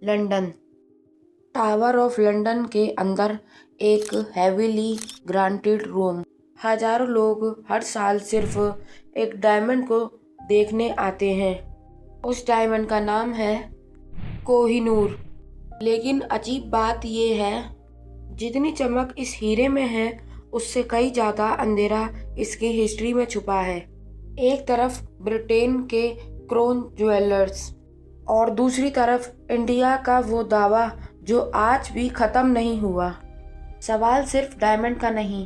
London. Tower of London के अंदर एक हेवीली ग्रांटेड रूम। हजारों लोग हर साल सिर्फ एक डायमंड को देखने आते हैं। उस डायमंड का नाम है कोहिनूर। लेकिन अजीब बात यह है, जितनी चमक इस हीरे में है उससे कई ज़्यादा अंधेरा इसकी हिस्ट्री में छुपा है। एक तरफ ब्रिटेन के क्राउन ज्वेलर्स और दूसरी तरफ इंडिया का वो दावा जो आज भी ख़त्म नहीं हुआ। सवाल सिर्फ डायमंड का नहीं,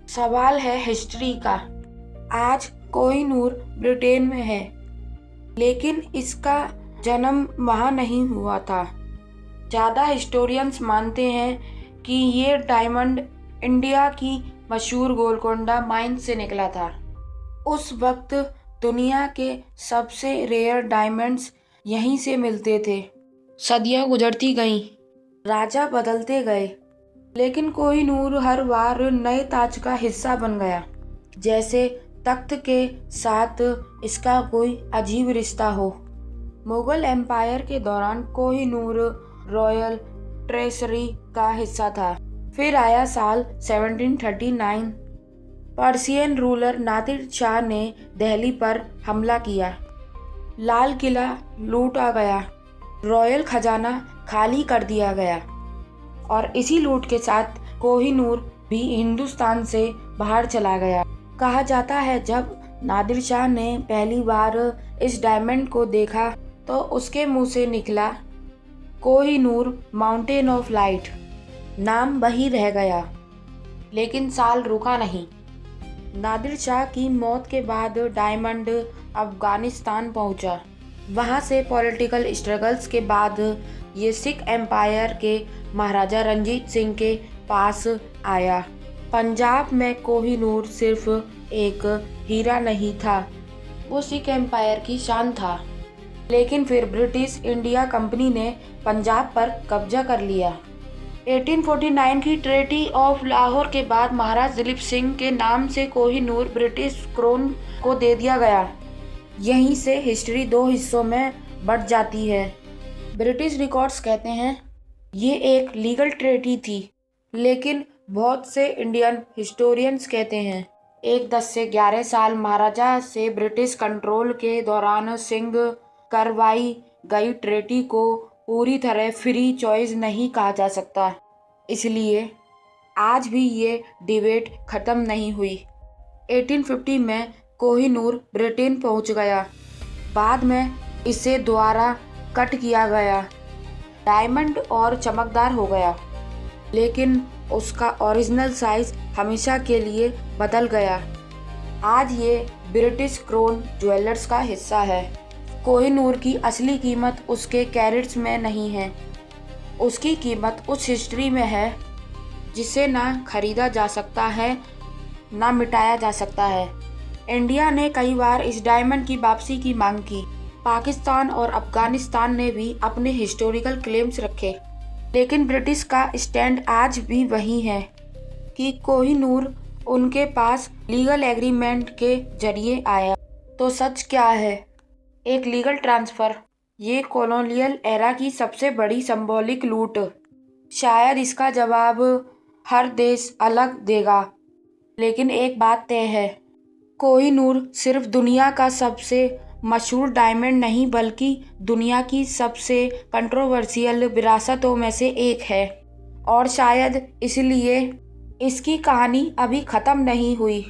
सवाल है हिस्ट्री का। आज कोहिनूर ब्रिटेन में है, लेकिन इसका जन्म वहाँ नहीं हुआ था। ज़्यादा हिस्टोरियंस मानते हैं कि ये डायमंड इंडिया की मशहूर गोलकोंडा माइन से निकला था। उस वक्त दुनिया के सबसे रेयर डायमंड्स यहीं से मिलते थे। सदियां गुजरती गईं, राजा बदलते गए, लेकिन कोहिनूर हर बार नए ताज का हिस्सा बन गया, जैसे तख्त के साथ इसका कोई अजीब रिश्ता हो। मुगल एम्पायर के दौरान कोहिनूर रॉयल ट्रेजरी का हिस्सा था। फिर आया साल 1739। पर्शियन रूलर नादिर शाह ने दिल्ली पर हमला किया। लाल किला लूटा गया, रॉयल खजाना खाली कर दिया गया और इसी लूट के साथ कोहिनूर भी हिंदुस्तान से बाहर चला गया। कहा जाता है जब नादिर शाह ने पहली बार इस डायमंड को देखा तो उसके मुंह से निकला कोहिनूर माउंटेन ऑफ लाइट। नाम वही रह गया, लेकिन साल रुका नहीं। नादिर शाह की मौत के बाद डायमंड अफगानिस्तान पहुंचा। वहां से पॉलिटिकल स्ट्रगल्स के बाद ये सिख एम्पायर के महाराजा रंजीत सिंह के पास आया। पंजाब में कोहिनूर सिर्फ एक हीरा नहीं था, वो सिख एम्पायर की शान था। लेकिन फिर ब्रिटिश इंडिया कंपनी ने पंजाब पर कब्जा कर लिया। 1849 की ट्रीटी ऑफ लाहौर के बाद महाराज दिलीप सिंह के नाम से कोहिनूर ब्रिटिश क्राउन को दे दिया गया। यहीं से हिस्ट्री दो हिस्सों में बढ़ जाती है। ब्रिटिश रिकॉर्ड्स कहते हैं ये एक लीगल ट्रीटी थी, लेकिन बहुत से इंडियन हिस्टोरियंस कहते हैं एक 10 से 11 साल महाराजा से ब्रिटिश कंट्रोल के दौरान सिंह करवाई गई ट्रीटी को पूरी तरह फ्री चॉइस नहीं कहा जा सकता। इसलिए आज भी ये डिबेट ख़त्म नहीं हुई। 1850 में कोहिनूर ब्रिटेन पहुंच गया। बाद में इसे दोबारा कट किया गया, डायमंड और चमकदार हो गया, लेकिन उसका ओरिजिनल साइज हमेशा के लिए बदल गया। आज ये ब्रिटिश क्राउन ज्वेलर्स का हिस्सा है। कोहिनूर की असली कीमत उसके कैरेट्स में नहीं है, उसकी कीमत उस हिस्ट्री में है जिसे ना खरीदा जा सकता है ना मिटाया जा सकता है। इंडिया ने कई बार इस डायमंड की वापसी की मांग की। पाकिस्तान और अफगानिस्तान ने भी अपने हिस्टोरिकल क्लेम्स रखे, लेकिन ब्रिटिश का स्टैंड आज भी वही है कि कोहिनूर उनके पास लीगल एग्रीमेंट के जरिए आया। तो सच क्या है? एक लीगल ट्रांसफ़र, ये कॉलोनियल एरा की सबसे बड़ी सिंबॉलिक लूट। शायद इसका जवाब हर देश अलग देगा, लेकिन एक बात तय है, कोहिनूर सिर्फ दुनिया का सबसे मशहूर डायमंड नहीं बल्कि दुनिया की सबसे कंट्रोवर्शियल विरासतों में से एक है। और शायद इसलिए इसकी कहानी अभी ख़त्म नहीं हुई।